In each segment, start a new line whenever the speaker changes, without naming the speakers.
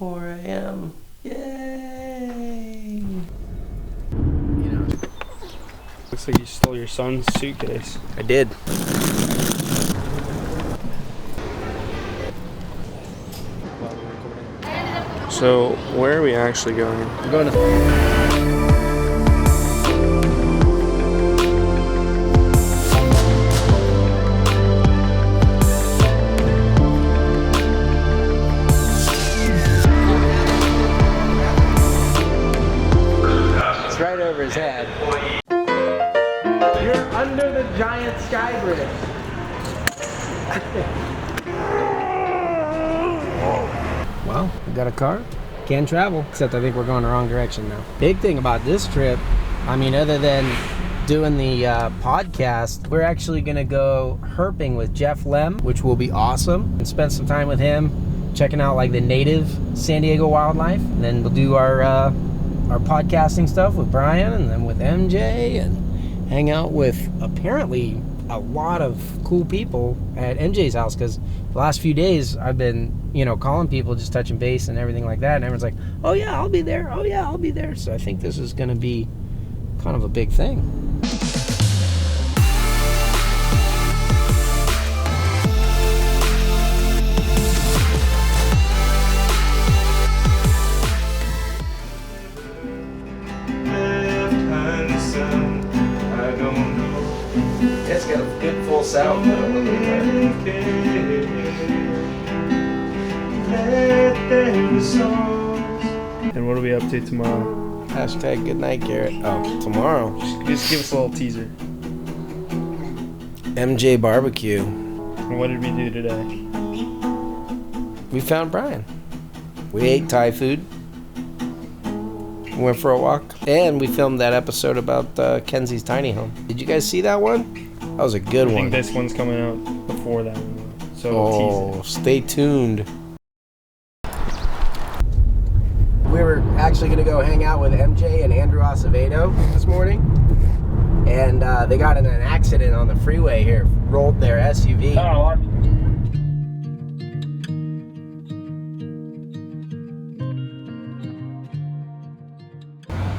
4 a.m. Yay!
Looks like you stole your son's suitcase.
I did.
So, where are we actually going?
I'm going to... right over his head. You're under the giant sky bridge. Well, we got a car. Can travel, except I think we're going the wrong direction now. Big thing about this trip, I mean, other than doing the podcast, we're actually gonna go herping with Jeff Lem, which will be awesome, and spend some time with him, checking out like the native San Diego wildlife. And then we'll do our podcasting stuff with Brian and then with MJ and hang out with apparently a lot of cool people at MJ's house, because the last few days I've been, calling people, just touching base and everything like that, and everyone's like, oh yeah, I'll be there, oh yeah, I'll be there. So I think this is going to be kind of a big thing. It's got a good full sound.
And what are we up to tomorrow?
Hashtag good night, Garrett. Oh, tomorrow.
Just give us a little teaser.
MJ barbecue.
And what did we do today?
We found Brian. We ate Thai food. We went for a walk. And we filmed that episode about Kenzie's tiny home. Did you guys see that one? That was a good one.
I think this one's coming out before that one. So
stay tuned. We were actually going to go hang out with MJ and Andrew Acevedo this morning. And they got in an accident on the freeway here. Rolled their SUV.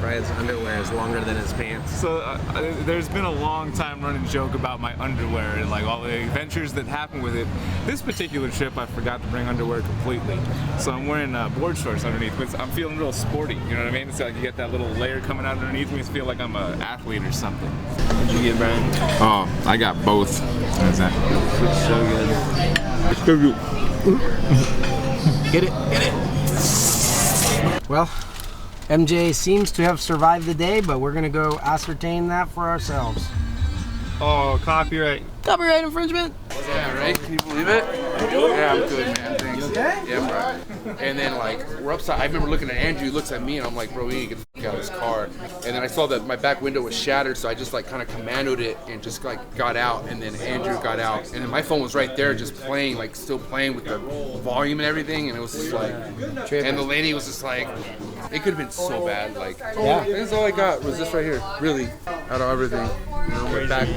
Brian's underwear is longer than his pants.
So there's been a long time running joke about my underwear and like all the adventures that happen with it. This particular trip I forgot to bring underwear completely. So I'm wearing board shorts underneath, but I'm feeling real sporty, you know what I mean? It's like you get that little layer coming out underneath me, I feel like I'm an athlete or something.
What'd you get, Brian?
Oh, I got both. What's that?
Looks so good.
It's good.
Get it, get it. Well, MJ seems to have survived the day, but we're gonna go ascertain that for ourselves.
Oh, copyright.
Copyright infringement.
Yeah, right? Can you believe it? Yeah, I'm good, man. Thanks.
You okay?
Yeah, bro. And then, we're upside. I remember looking at Andrew, he looks at me, and I'm like, bro, we need to get the fuck out of this car. And then I saw that my back window was shattered, so I just, kind of commandoed it and just, got out. And then Andrew got out. And then my phone was right there just playing, still playing with the volume and everything. And it was just and the lady was just like, it could have been so bad.
Yeah.
That's all I got was this right here, really, out of everything. My back.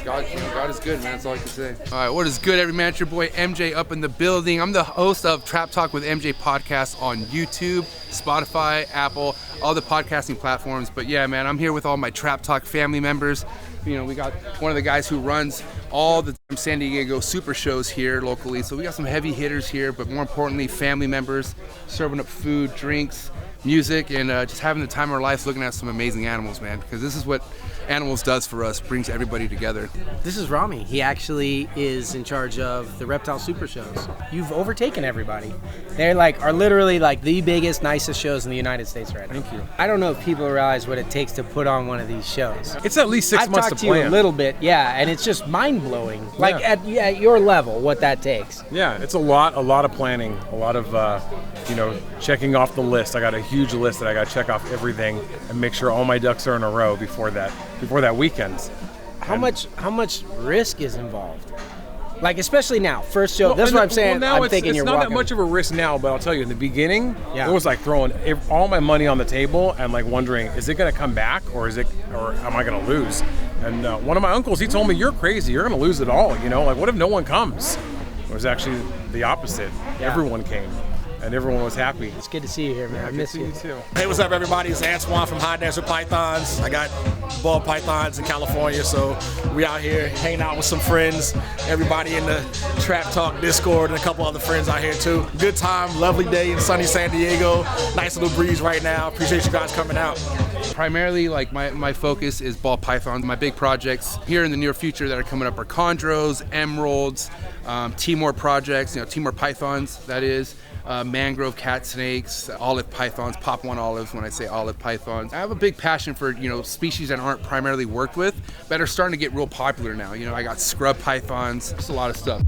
God is good, man. That's all I can say. All right, what is good, everyman? It's your boy MJ up in the building. I'm the host of Trap Talk with MJ podcast on YouTube, Spotify, Apple, all the podcasting platforms. But yeah, man, I'm here with all my Trap Talk family members. We got one of the guys who runs all the San Diego super shows here locally. So we got some heavy hitters here, but more importantly, family members serving up food, drinks, music, and just having the time of our lives looking at some amazing animals, man. Because this is what animals does for us, brings everybody together.
This is Rami. He actually is in charge of the Reptile Super Shows. You've overtaken everybody. They're are literally the biggest, nicest shows in the United States right now.
Thank you.
I don't know if people realize what it takes to put on one of these shows.
It's at least 6 months to plan.
I've talked to you a little bit, yeah, and it's just mind-blowing. At your level, what that takes.
Yeah, it's a lot of planning, a lot of checking off the list. I got a huge list that I got to check off everything and make sure all my ducks are in a row before that weekend.
How much risk is involved? Especially now, first show. That's what I'm saying.
Now
I'm thinking
it's
you're
not
walking.
that much of a risk now, but I'll tell you, in the beginning,
Yeah.
it was throwing all my money on the table and wondering, is it going to come back or am I going to lose? And one of my uncles, he told me, "You're crazy. You're going to lose it all. What if no one comes?" It was actually the opposite.
Yeah.
Everyone came. and everyone was happy.
It's good to see you here, man. I miss you.
Too.
Hey, what's up, everybody? It's Antoine from High Dancer Pythons. I got ball pythons in California, so we out here hanging out with some friends. Everybody in the Trap Talk Discord and a couple other friends out here too. Good time, lovely day in sunny San Diego. Nice little breeze right now. Appreciate you guys coming out.
Primarily, like my focus is ball pythons. My big projects here in the near future that are coming up are chondros, emeralds, Timor projects, Timor pythons, that is, mangrove cat snakes, olive pythons, pop one olives when I say olive pythons. I have a big passion for, species that aren't primarily worked with, but are starting to get real popular now. I got scrub pythons, just a lot of stuff.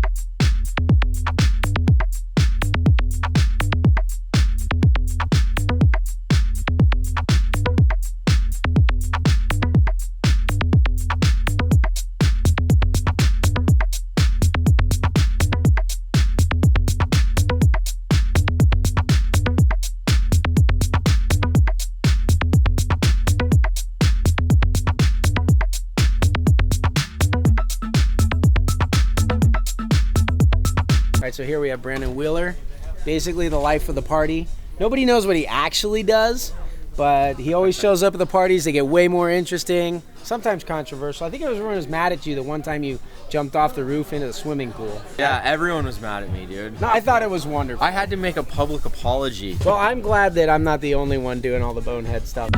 So here we have Brandon Wheeler, basically the life of the party. Nobody knows what he actually does, but he always shows up at the parties. They get way more interesting, sometimes controversial. I think everyone was mad at you the one time you jumped off the roof into the swimming pool.
Yeah, everyone was mad at me, dude.
No, I thought it was wonderful.
I had to make a public apology.
Well, I'm glad that I'm not the only one doing all the bonehead stuff.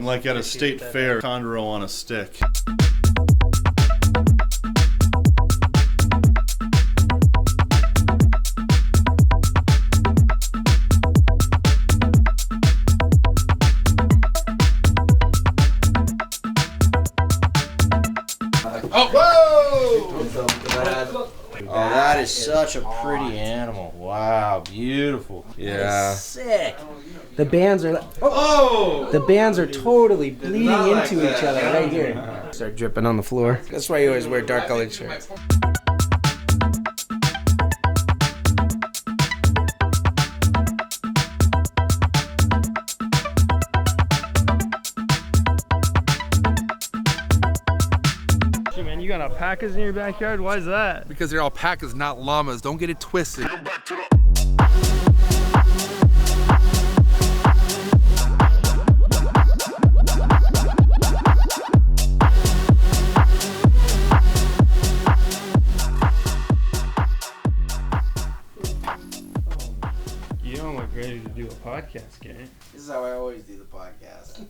Like at a state fair, chondro on a stick.
Oh, that is such a pretty animal. Wow, beautiful. Yeah.
Sick. The bands are the bands are totally bleeding into each other right here. Start dripping on the floor. That's why you always wear dark colored shirts.
Shit, man, you got alpacas in your backyard? Why is that?
Because they're alpacas, not llamas. Don't get it twisted.
You don't look ready to do a podcast, Gary.
This is how I always do the podcast.